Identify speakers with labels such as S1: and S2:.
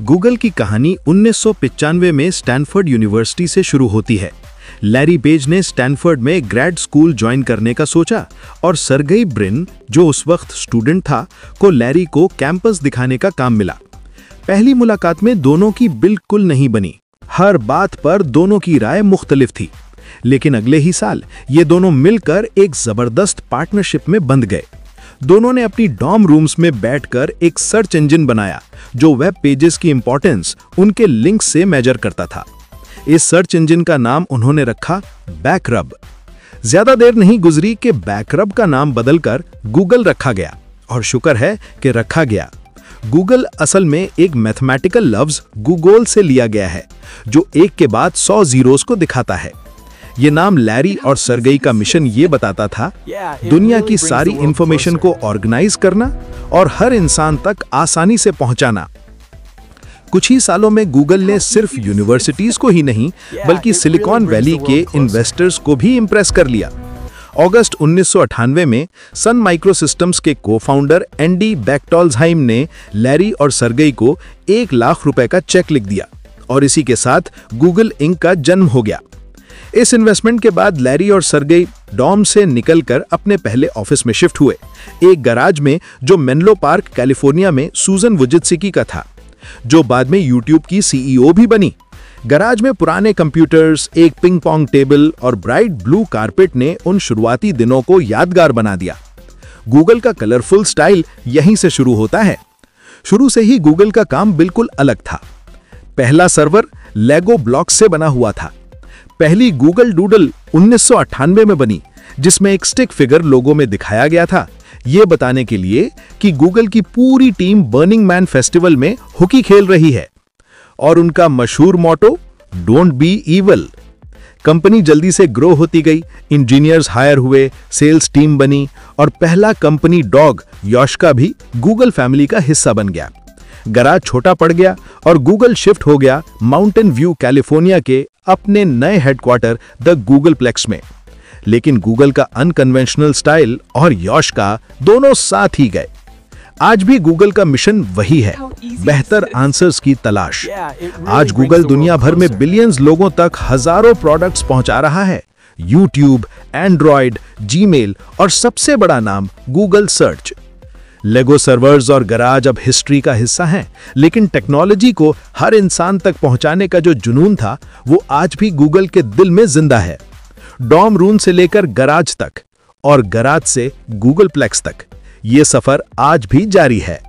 S1: Google की कहानी 1995 में स्टैनफोर्ड यूनिवर्सिटी से शुरू होती है। लैरी पेज ने स्टैनफोर्ड में ग्रेड स्कूल ज्वाइन करने का सोचा और सर्गेई ब्रिन, जो उस वक्त स्टूडेंट था, को लैरी को कैंपस दिखाने का काम मिला। पहली मुलाकात में दोनों की बिल्कुल नहीं बनी। हर बात पर दोनों की राय मुख्तलिफ थी, लेकिन अगले ही साल ये दोनों मिलकर एक जबरदस्त पार्टनरशिप में बंध गए। दोनों ने अपनी डॉर्म रूम्स में बैठकर एक सर्च इंजन बनाया जो वेब पेजेस की इंपॉर्टेंस उनके लिंक्स से मेजर करता था। इस सर्च इंजन का नाम उन्होंने रखा बैकरब। ज्यादा देर नहीं गुजरी कि बैकरब का नाम बदलकर गूगल रखा गया, और शुक्र है कि रखा गया। गूगल असल में एक मैथमेटिकल लफ्ज गूगल से लिया गया है, जो एक के बाद 100 जीरोस को दिखाता है। ये नाम लैरी और सर्गेई का मिशन ये बताता था, दुनिया की सारी इंफॉर्मेशन को ऑर्गेनाइज करना और हर इंसान तक आसानी से पहुंचाना। कुछ ही सालों में गूगल ने सिर्फ यूनिवर्सिटीज को ही नहीं बल्कि सिलिकॉन वैली के इन्वेस्टर्स को भी इंप्रेस कर लिया। अगस्त 1998 में सन माइक्रोसिस्टम्स के को-फाउंडर एंडी बैक्टॉल्जहाइम ने लैरी और सर्गेई को 1 लाख रुपए का चेक लिख दिया, और इसी के साथ गूगल इंक का जन्म हो गया। इस इन्वेस्टमेंट के बाद लैरी और सर्गेई डॉर्म से निकलकर अपने पहले ऑफिस में शिफ्ट हुए, एक गैराज में जो मेनलो पार्क, कैलिफोर्निया में सूजन वुजित्स्की का था, जो बाद में यूट्यूब की सीईओ भी बनी। गैराज में पुराने कंप्यूटर्स, एक पिंग पोंग टेबल और ब्राइट ब्लू कारपेट ने उन शुरुआती दिनों को यादगार बना दिया। गूगल का कलरफुल स्टाइल यहीं से शुरू होता है। शुरू से ही गूगल का काम बिल्कुल अलग था। पहला सर्वर लेगो ब्लॉक्स से बना हुआ था। पहली गूगल डूडल 1998 में बनी, जिसमें एक स्टिक फिगर लोगो में दिखाया गया था, ये बताने के लिए कि गूगल की पूरी टीम बर्निंग मैन फेस्टिवल में हॉकी खेल रही है। और उनका मशहूर मोटो, डोंट बी इविल। कंपनी जल्दी से ग्रो होती गई, इंजीनियर्स हायर हुए, सेल्स टीम बनी, और पहला कंपनी डॉग योशिका भी गूगल फैमिली का हिस्सा बन गया। गैराज छोटा पड़ गया और गूगल शिफ्ट हो गया माउंटेन व्यू, कैलिफोर्निया के अपने नए हेडक्वार्टर द गूगल प्लेक्स में। लेकिन गूगल का अनकन्वेंशनल स्टाइल और योशिका दोनों साथ ही गए। आज भी गूगल का मिशन वही है, बेहतर आंसर्स की तलाश। आज गूगल दुनिया भर में बिलियंस लोगों तक हजारों प्रोडक्ट्स पहुंचा रहा है। यूट्यूब, एंड्रॉयड, जीमेल और सबसे बड़ा नाम गूगल सर्च। लेगो सर्वर्स और गैराज अब हिस्ट्री का हिस्सा हैं, लेकिन टेक्नोलॉजी को हर इंसान तक पहुंचाने का जो जुनून था, वो आज भी गूगल के दिल में जिंदा है। डॉर्म रूम से लेकर गैराज तक और गैराज से गूगल प्लेक्स तक, ये सफर आज भी जारी है।